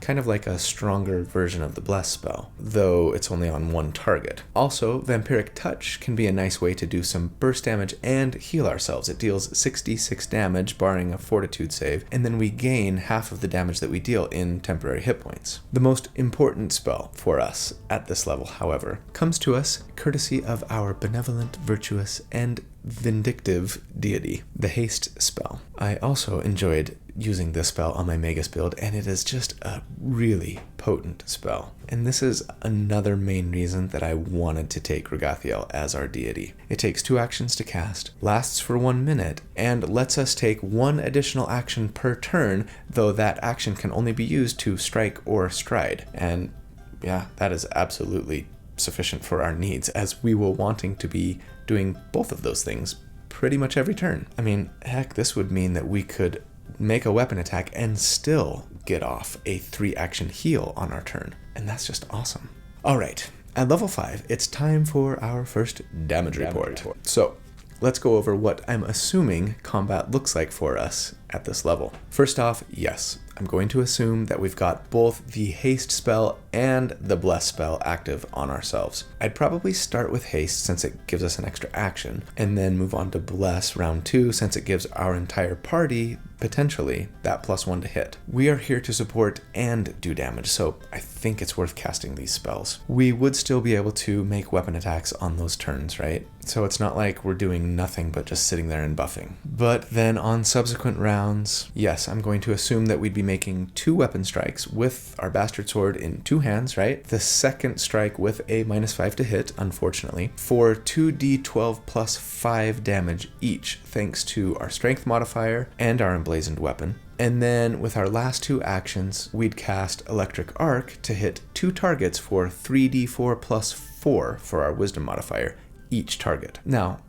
kind of like a stronger version of the Bless spell, though it's only on 1 target. Also, Vampiric Touch can be a nice way to do some burst damage and heal ourselves. It deals 66 damage, barring a Fortitude save, and then we gain half of the damage that we deal in temporary hit points. The most important spell for us at this level, however, comes to us courtesy of our benevolent, virtuous, and vindictive deity, the Haste spell. I also enjoyed using this spell on my Magus build, and it is just a really potent spell. And this is another main reason that I wanted to take Regathiel as our deity. It takes 2 actions to cast, lasts for 1 minute, and lets us take 1 additional action per turn, though that action can only be used to strike or stride. And yeah, that is absolutely sufficient for our needs, as we were wanting to be doing both of those things pretty much every turn. I mean, heck, this would mean that we could make a weapon attack and still get off a 3 action heal on our turn, and that's just awesome. Alright, at level 5, it's time for our first damage report. So, let's go over what I'm assuming combat looks like for us at this level. First off, yes, I'm going to assume that we've got both the haste spell and the bless spell active on ourselves. I'd probably start with haste since it gives us an extra action, and then move on to bless round 2 since it gives our entire party potentially that +1 to hit. We are here to support and do damage, so I think it's worth casting these spells. We would still be able to make weapon attacks on those turns, right? So it's not like we're doing nothing but just sitting there and buffing. But then on subsequent rounds, yes, I'm going to assume that we'd be making 2 weapon strikes with our bastard sword in 2 hands, right? The second strike with a -5 to hit, unfortunately, for 2d12 plus 5 damage each, thanks to our strength modifier and our emblazoned weapon. And then with our last 2 actions, we'd cast Electric Arc to hit 2 targets for 3d4 plus 4 for our wisdom modifier, each target. Now,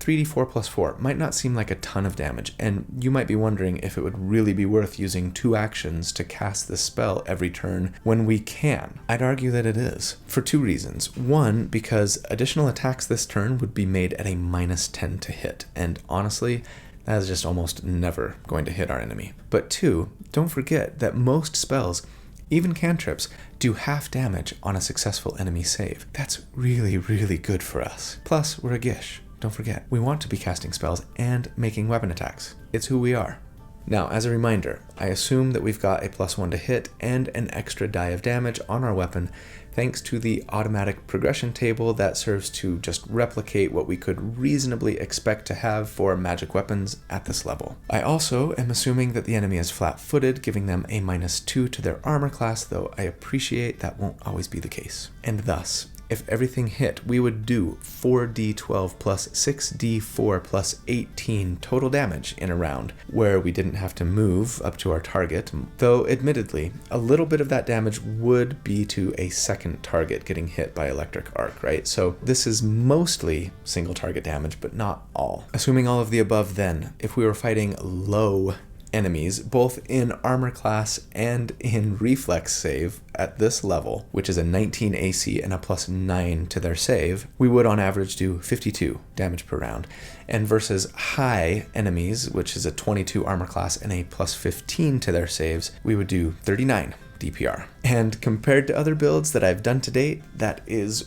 3d4 plus 4 might not seem like a ton of damage, and you might be wondering if it would really be worth using 2 actions to cast this spell every turn when we can. I'd argue that it is, for 2 reasons. One, because additional attacks this turn would be made at a -10 to hit, and honestly, that is just almost never going to hit our enemy. But 2, don't forget that most spells, even cantrips, do half damage on a successful enemy save. That's really, really good for us. Plus, we're a Gish. Don't forget, we want to be casting spells and making weapon attacks. It's who we are. Now, as a reminder, I assume that we've got a +1 to hit and an extra die of damage on our weapon, thanks to the automatic progression table that serves to just replicate what we could reasonably expect to have for magic weapons at this level. I also am assuming that the enemy is flat-footed, giving them a -2 to their armor class, though I appreciate that won't always be the case. And thus, if everything hit, we would do 4d12 plus 6d4 plus 18 total damage in a round, where we didn't have to move up to our target, though admittedly, a little bit of that damage would be to a second target getting hit by Electric Arc, right? So this is mostly single target damage, but not all. Assuming all of the above then, if we were fighting low enemies, both in armor class and in reflex save at this level, which is a 19 AC and a +9 to their save, we would on average do 52 damage per round. And versus high enemies, which is a 22 armor class and a +15 to their saves, we would do 39 DPR. And compared to other builds that I've done to date, that is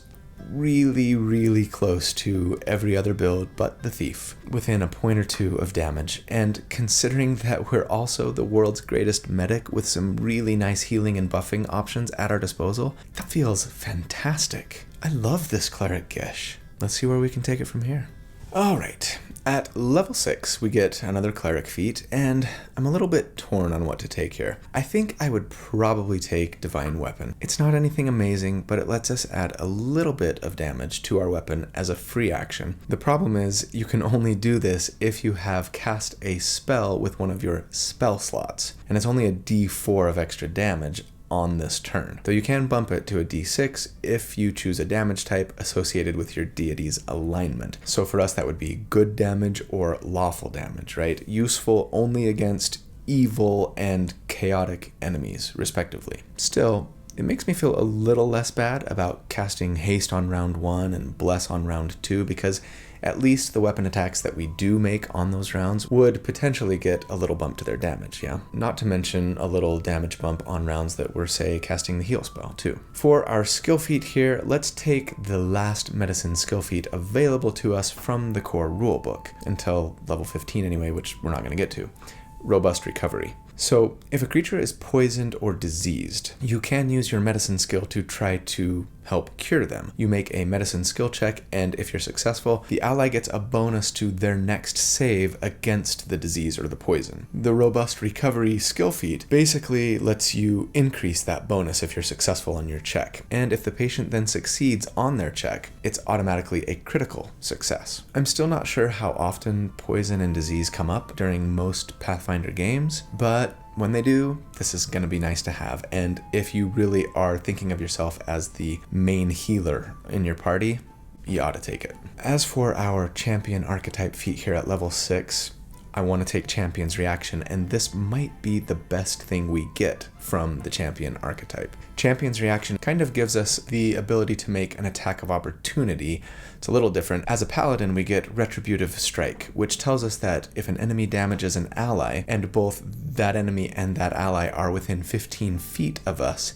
really, really close to every other build but the Thief, within a point or 2 of damage. And considering that we're also the world's greatest medic with some really nice healing and buffing options at our disposal, that feels fantastic. I love this Cleric Gish. Let's see where we can take it from here. Alright, at level 6 we get another Cleric feat, and I'm a little bit torn on what to take here. I think I would probably take Divine Weapon. It's not anything amazing, but it lets us add a little bit of damage to our weapon as a free action. The problem is you can only do this if you have cast a spell with one of your spell slots, and it's only a d4 of extra damage on this turn, though you can bump it to a d6 if you choose a damage type associated with your deity's alignment. So for us that would be good damage or lawful damage, right? Useful only against evil and chaotic enemies, respectively. Still, it makes me feel a little less bad about casting haste on round 1 and bless on round 2, because at least the weapon attacks that we do make on those rounds would potentially get a little bump to their damage, yeah? Not to mention a little damage bump on rounds that we're, say, casting the heal spell, too. For our skill feat here, let's take the last medicine skill feat available to us from the Core Rulebook, until level 15 anyway, which we're not going to get to. Robust Recovery. So, if a creature is poisoned or diseased, you can use your medicine skill to try to help cure them. You make a medicine skill check, and if you're successful, the ally gets a bonus to their next save against the disease or the poison. The Robust Recovery skill feat basically lets you increase that bonus if you're successful on your check, and if the patient then succeeds on their check, it's automatically a critical success. I'm still not sure how often poison and disease come up during most Pathfinder games, but when they do, this is going to be nice to have, and if you really are thinking of yourself as the main healer in your party, you ought to take it. As for our champion archetype feat here at level 6, I want to take Champion's Reaction, and this might be the best thing we get from the Champion archetype. Champion's Reaction kind of gives us the ability to make an attack of opportunity. It's a little different. As a paladin, we get Retributive Strike, which tells us that if an enemy damages an ally, and both that enemy and that ally are within 15 feet of us,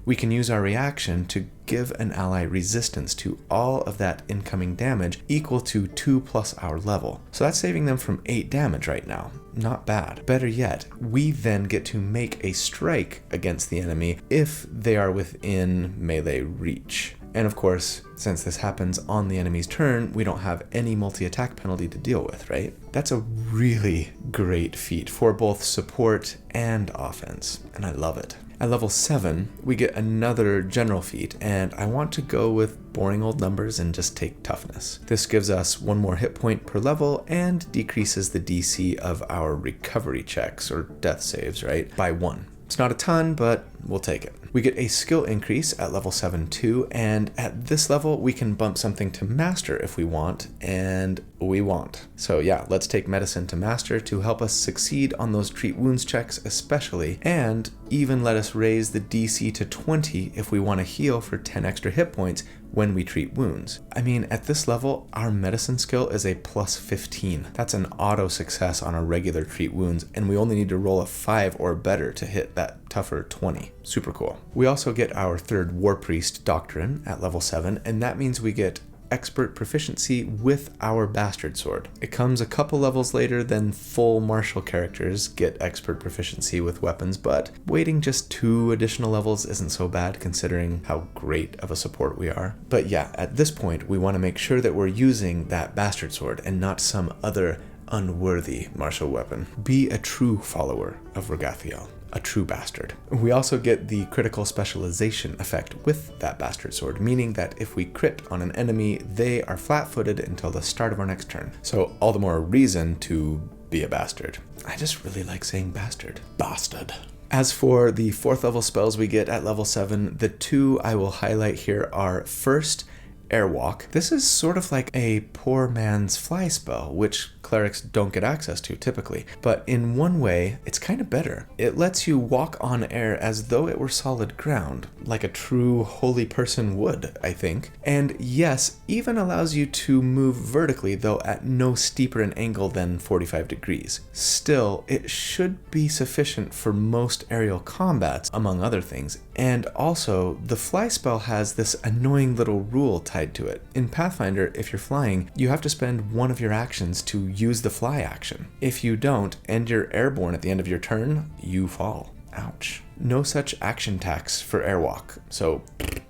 we can use our reaction to give an ally resistance to all of that incoming damage equal to 2 plus our level. So that's saving them from 8 damage right now. Not bad. Better yet, we then get to make a strike against the enemy if they are within melee reach. And of course, since this happens on the enemy's turn, we don't have any multi-attack penalty to deal with, right? That's a really great feat for both support and offense, and I love it. At level 7, we get another general feat, and I want to go with boring old numbers and just take toughness. This gives us 1 more hit point per level and decreases the DC of our recovery checks, or death saves, right, by 1. It's not a ton, but we'll take it. We get a skill increase at level 7 too, and at this level we can bump something to master if we want, and we want. So yeah, let's take medicine to master to help us succeed on those treat wounds checks especially, and even let us raise the DC to 20 if we want to heal for 10 extra hit points when we treat wounds. I mean, at this level, our medicine skill is a plus 15. That's an auto success on a regular treat wounds, and we only need to roll a 5 or better to hit that tougher 20. Super cool. We also get our 3rd War Priest Doctrine at level 7, and that means we get expert proficiency with our bastard sword. It comes a couple levels later than full martial characters get expert proficiency with weapons, but waiting just 2 additional levels isn't so bad considering how great of a support we are. But yeah, at this point we want to make sure that we're using that bastard sword and not some other unworthy martial weapon. Be a true follower of Rogathiel. A true bastard. We also get the critical specialization effect with that bastard sword, meaning that if we crit on an enemy, they are flat-footed until the start of our next turn. So all the more reason to be a bastard. I just really like saying bastard. Bastard. As for the 4th level spells we get at level 7, the 2 I will highlight here are first, Airwalk. This is sort of like a poor man's fly spell, which clerics don't get access to typically, but in one way, it's kind of better. It lets you walk on air as though it were solid ground, like a true holy person would, I think. And yes, even allows you to move vertically, though at no steeper an angle than 45 degrees. Still, it should be sufficient for most aerial combats, among other things. And also, the fly spell has this annoying little rule tied to it. In Pathfinder, if you're flying, you have to spend one of your actions to use the fly action. If you don't, and you're airborne at the end of your turn, you fall. Ouch. No such action tax for Airwalk, so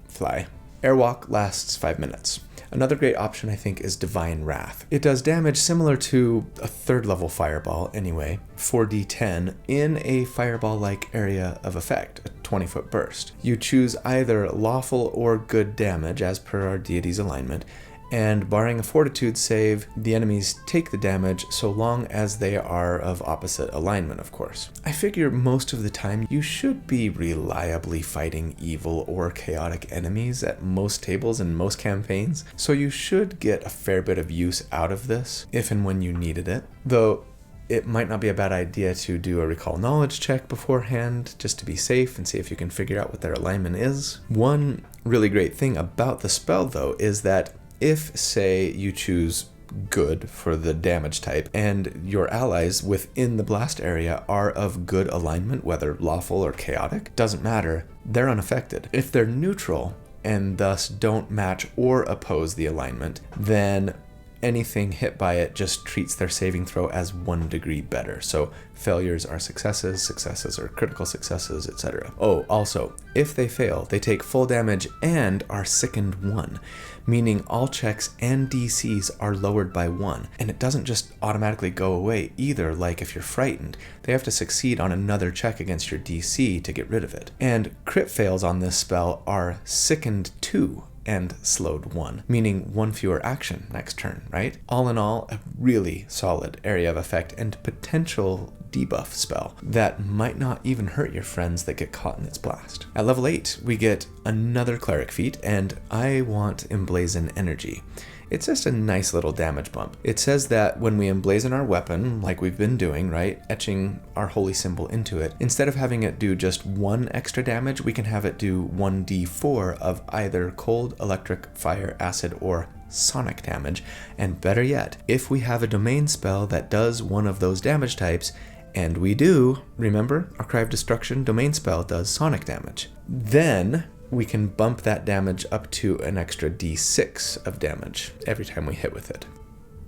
fly. Airwalk lasts 5 minutes. Another great option I think is Divine Wrath. It does damage similar to a 3rd level fireball anyway, 4d10 in a fireball-like area of effect, a 20-foot burst. You choose either lawful or good damage as per our deity's alignment, and barring a fortitude save, the enemies take the damage so long as they are of opposite alignment, of course. I figure most of the time you should be reliably fighting evil or chaotic enemies at most tables and most campaigns, so you should get a fair bit of use out of this, if and when you needed it. Though, it might not be a bad idea to do a recall knowledge check beforehand, just to be safe and see if you can figure out what their alignment is. One really great thing about the spell, though, is that if, say, you choose good for the damage type, and your allies within the blast area are of good alignment, whether lawful or chaotic, doesn't matter, they're unaffected. If they're neutral, and thus don't match or oppose the alignment, then anything hit by it just treats their saving throw as 1 degree better. So failures are successes, successes are critical successes, etc. Oh, also, if they fail, they take full damage and are sickened 1, meaning all checks and DCs are lowered by 1. And it doesn't just automatically go away either, like if you're frightened. They have to succeed on another check against your DC to get rid of it. And crit fails on this spell are sickened 2. And slowed 1, meaning 1 fewer action next turn, right? All in all, a really solid area of effect and potential debuff spell that might not even hurt your friends that get caught in its blast. At level 8, we get another Cleric feat, and I want Emblazon Energy. It's just a nice little damage bump. It says that when we emblazon our weapon, like we've been doing, right, etching our holy symbol into it, instead of having it do just 1 extra damage, we can have it do 1d4 of either cold, electric, fire, acid, or sonic damage. And better yet, if we have a domain spell that does one of those damage types, and we do, remember, our Cry of Destruction domain spell does sonic damage, then we can bump that damage up to an extra d6 of damage every time we hit with it.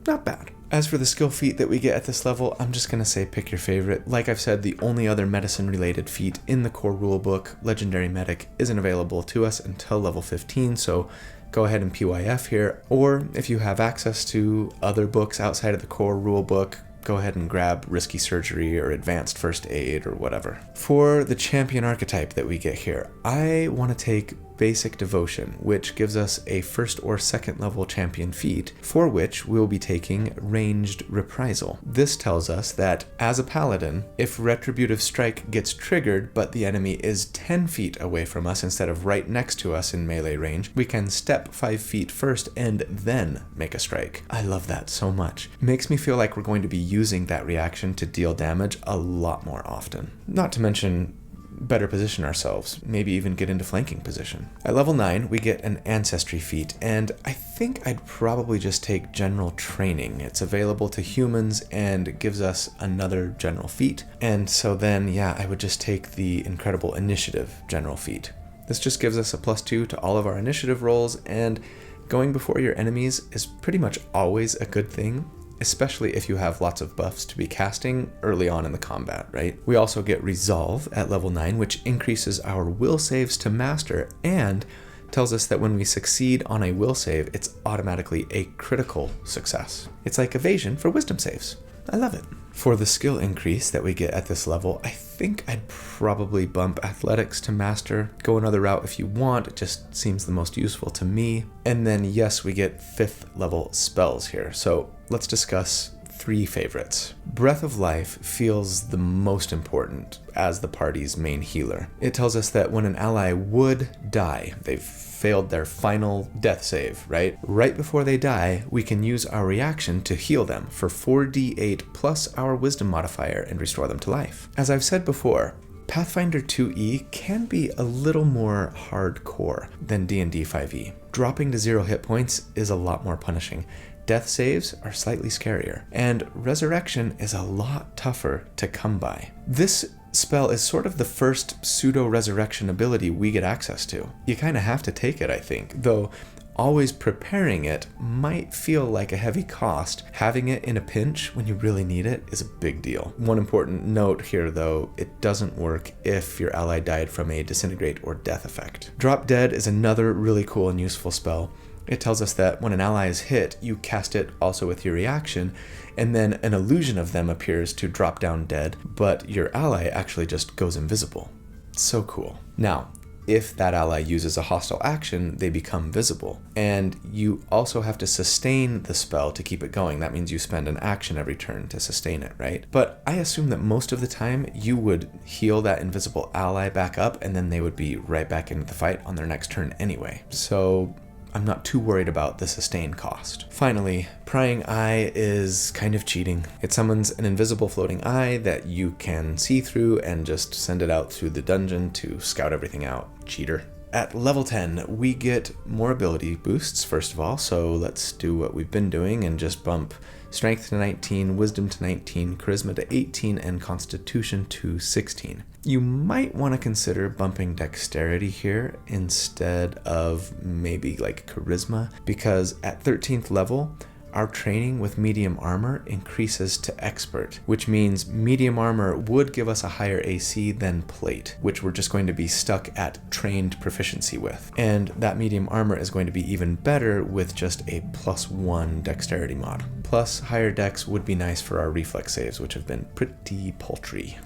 Not bad. As for the skill feat that we get at this level, I'm just going to say pick your favorite. Like I've said, the only other medicine-related feat in the core rulebook, Legendary Medic, isn't available to us until level 15, so go ahead and PYF here. Or if you have access to other books outside of the core rulebook, go ahead and grab Risky Surgery or Advanced First Aid or whatever. For the champion archetype that we get here, I want to take Basic Devotion, which gives us a 1st or 2nd level champion feat, for which we'll be taking Ranged Reprisal. This tells us that, as a paladin, if Retributive Strike gets triggered but the enemy is 10 feet away from us instead of right next to us in melee range, we can step 5 feet first and then make a strike. I love that so much. Makes me feel like we're going to be using that reaction to deal damage a lot more often. Not to mention better position ourselves, maybe even get into flanking position. At level 9, we get an Ancestry feat, and I think I'd probably just take General Training. It's available to humans and gives us another general feat, and so then, yeah, I would just take the Incredible Initiative general feat. This just gives us a +2 to all of our initiative rolls, and going before your enemies is pretty much always a good thing, especially if you have lots of buffs to be casting early on in the combat, right? We also get Resolve at level 9, which increases our will saves to master and tells us that when we succeed on a will save, it's automatically a critical success. It's like evasion for wisdom saves. I love it. For the skill increase that we get at this level, I think I'd probably bump Athletics to Master. Go another route if you want, it just seems the most useful to me. And then yes, we get 5th level spells here. So let's discuss 3 favorites. Breath of Life feels the most important as the party's main healer. It tells us that when an ally would die, they've failed their final death save, right? Right before they die, we can use our reaction to heal them for 4d8 plus our wisdom modifier and restore them to life. As I've said before, Pathfinder 2e can be a little more hardcore than D&D 5e. Dropping to 0 hit points is a lot more punishing. Death saves are slightly scarier, and resurrection is a lot tougher to come by. This spell is sort of the first pseudo-resurrection ability we get access to. You kind of have to take it, I think, though always preparing it might feel like a heavy cost. Having it in a pinch when you really need it is a big deal. One important note here, though, it doesn't work if your ally died from a disintegrate or death effect. Drop Dead is another really cool and useful spell. It tells us that when an ally is hit, you cast it also with your reaction, and then an illusion of them appears to drop down dead, but your ally actually just goes invisible. So cool. Now, if that ally uses a hostile action, they become visible, and you also have to sustain the spell to keep it going. That means you spend an action every turn to sustain it, right? But I assume that most of the time you would heal that invisible ally back up, and then they would be right back into the fight on their next turn anyway. So I'm not too worried about the sustain cost. Finally, Prying Eye is kind of cheating. It summons an invisible floating eye that you can see through and just send it out through the dungeon to scout everything out. Cheater. At level 10, we get more ability boosts, first of all, so let's do what we've been doing and just bump Strength to 19, Wisdom to 19, Charisma to 18, and Constitution to 16. You might want to consider bumping Dexterity here instead of maybe like Charisma, because at 13th level, our training with medium armor increases to expert, which means medium armor would give us a higher AC than plate, which we're just going to be stuck at trained proficiency with. And that medium armor is going to be even better with just a +1 dexterity mod. Plus, higher dex would be nice for our reflex saves, which have been pretty paltry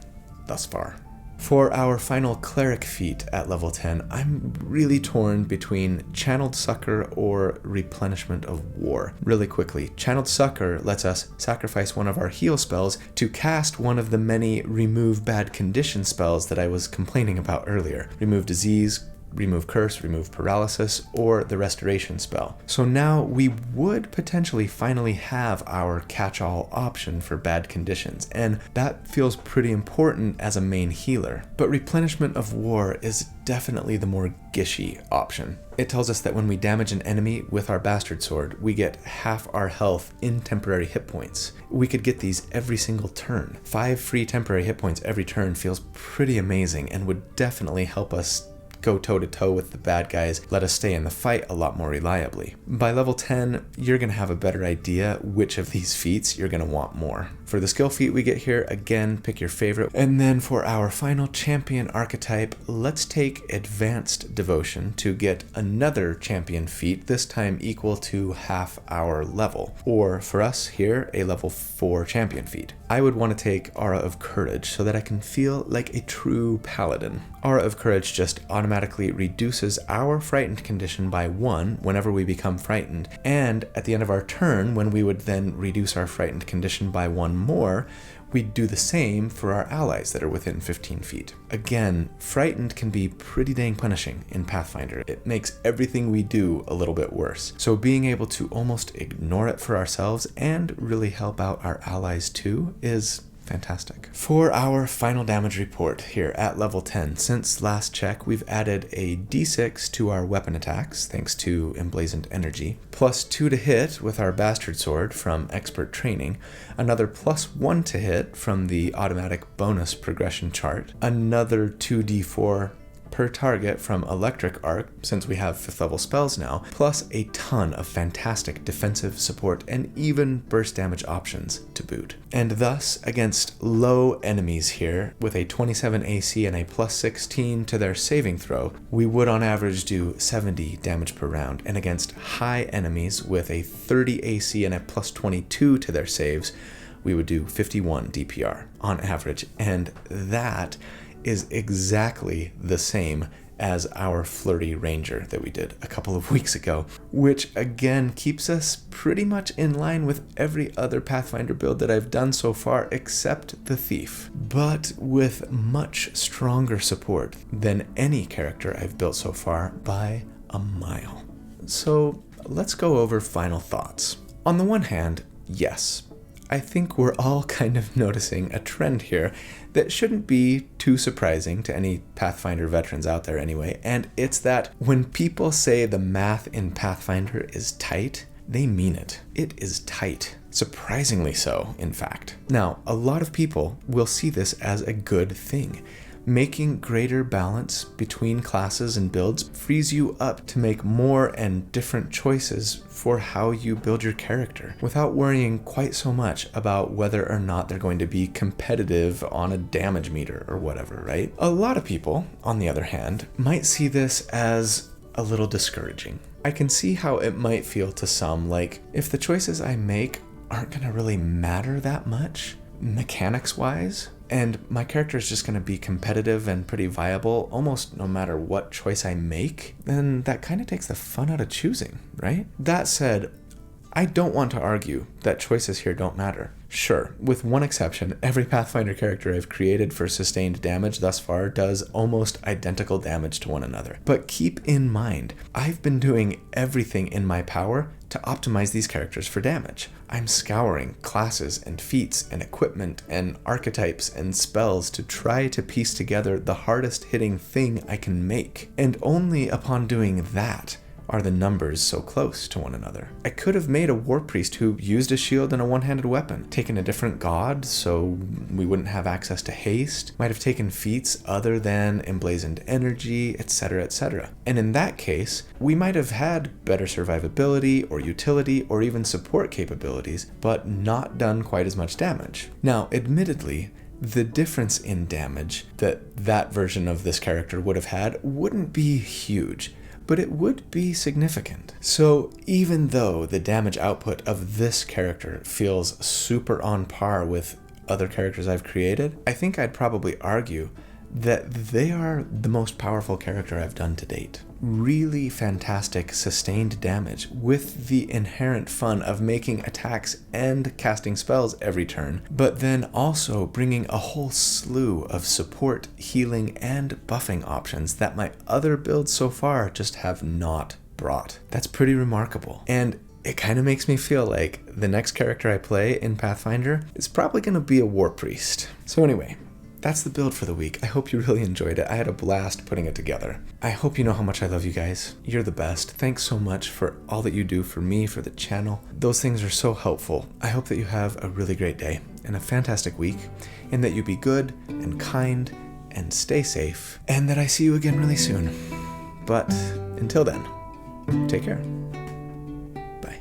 thus far. For our final Cleric feat at level 10, I'm really torn between Channeled Succor or Replenishment of War. Really quickly, Channeled Succor lets us sacrifice one of our heal spells to cast one of the many Remove Bad Condition spells that I was complaining about earlier. Remove Disease, Remove Curse, Remove Paralysis, or the Restoration spell. So now we would potentially finally have our catch-all option for bad conditions, and that feels pretty important as a main healer. But Replenishment of War is definitely the more gishy option. It tells us that when we damage an enemy with our Bastard Sword, we get half our health in temporary hit points. We could get these every single turn. 5 free temporary hit points every turn feels pretty amazing and would definitely help us go toe-to-toe with the bad guys, let us stay in the fight a lot more reliably. By level 10, you're going to have a better idea which of these feats you're going to want more. For the skill feat we get here, again, pick your favorite. And then for our final champion archetype, let's take Advanced Devotion to get another champion feat, this time equal to half our level. Or for us here, a level 4 champion feat. I would want to take Aura of Courage so that I can feel like a true paladin. Aura of Courage just automatically reduces our frightened condition by 1 whenever we become frightened, and at the end of our turn, when we would then reduce our frightened condition by 1 more, we'd do the same for our allies that are within 15 feet. Again, frightened can be pretty dang punishing in Pathfinder. It makes everything we do a little bit worse. So being able to almost ignore it for ourselves and really help out our allies too is fantastic. For our final damage report here at level 10, since last check, we've added a d6 to our weapon attacks, thanks to Emblazoned Energy, +2 to hit with our Bastard Sword from Expert Training, another +1 to hit from the automatic bonus progression chart, another 2d4 per target from Electric Arc, since we have 5th level spells now, plus a ton of fantastic defensive support and even burst damage options to boot. And thus, against low enemies here, with a 27 AC and a +16 to their saving throw, we would on average do 70 damage per round, and against high enemies with a 30 AC and a +22 to their saves, we would do 51 DPR on average, and that is exactly the same as our Flirty Ranger that we did a couple of weeks ago, which again keeps us pretty much in line with every other Pathfinder build that I've done so far except the Thief, but with much stronger support than any character I've built so far by a mile. So let's go over final thoughts. On the one hand, yes, I think we're all kind of noticing a trend here that shouldn't be too surprising to any Pathfinder veterans out there anyway, and it's that when people say the math in Pathfinder is tight, they mean it. It is tight. Surprisingly so, in fact. Now, a lot of people will see this as a good thing. Making greater balance between classes and builds frees you up to make more and different choices for how you build your character, without worrying quite so much about whether or not they're going to be competitive on a damage meter or whatever, right? A lot of people, on the other hand, might see this as a little discouraging. I can see how it might feel to some like, if the choices I make aren't going to really matter that much, mechanics-wise, and my character is just going to be competitive and pretty viable almost no matter what choice I make, then that kind of takes the fun out of choosing, right? That said, I don't want to argue that choices here don't matter. Sure, with one exception, every Pathfinder character I've created for sustained damage thus far does almost identical damage to one another. But keep in mind, I've been doing everything in my power to optimize these characters for damage. I'm scouring classes and feats and equipment and archetypes and spells to try to piece together the hardest hitting thing I can make. And only upon doing that are the numbers so close to one another. I could have made a war priest who used a shield and a one-handed weapon, taken a different god so we wouldn't have access to haste, might have taken feats other than emblazoned energy, etc., etc. And in that case, we might have had better survivability or utility or even support capabilities, but not done quite as much damage. Now, admittedly, the difference in damage that version of this character would have had wouldn't be huge, but it would be significant. So even though the damage output of this character feels super on par with other characters I've created, I think I'd probably argue that they are the most powerful character I've done to date. Really fantastic sustained damage with the inherent fun of making attacks and casting spells every turn, but then also bringing a whole slew of support, healing, and buffing options that my other builds so far just have not brought. That's pretty remarkable. And it kind of makes me feel like the next character I play in Pathfinder is probably going to be a war priest. So anyway, that's the build for the week. I hope you really enjoyed it. I had a blast putting it together. I hope you know how much I love you guys. You're the best. Thanks so much for all that you do for me, for the channel. Those things are so helpful. I hope that you have a really great day and a fantastic week, and that you be good and kind and stay safe, and that I see you again really soon. But until then, take care. Bye.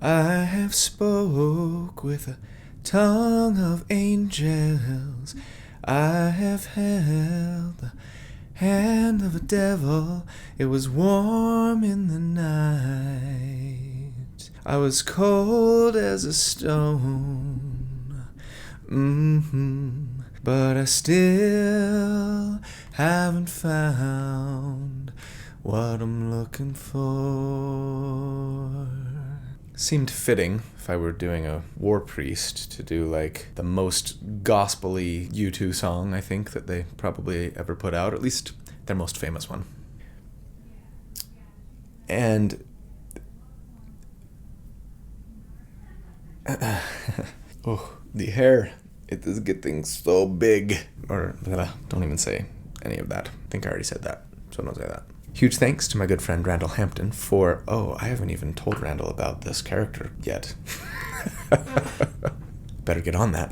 I have spoke with a tongue of angels. I have held the hand of a devil. It was warm in the night. I was cold as a stone. But I still haven't found what I'm looking for. Seemed fitting if I were doing a war priest to do like the most gospel-y U2 song I think that they probably ever put out, at least their most famous one. And oh, the hair, it is getting so big. Or don't even say any of that. I think I already said that, so don't say that. Huge thanks to my good friend Randall Hampton for, I haven't even told Randall about this character yet. Better get on that.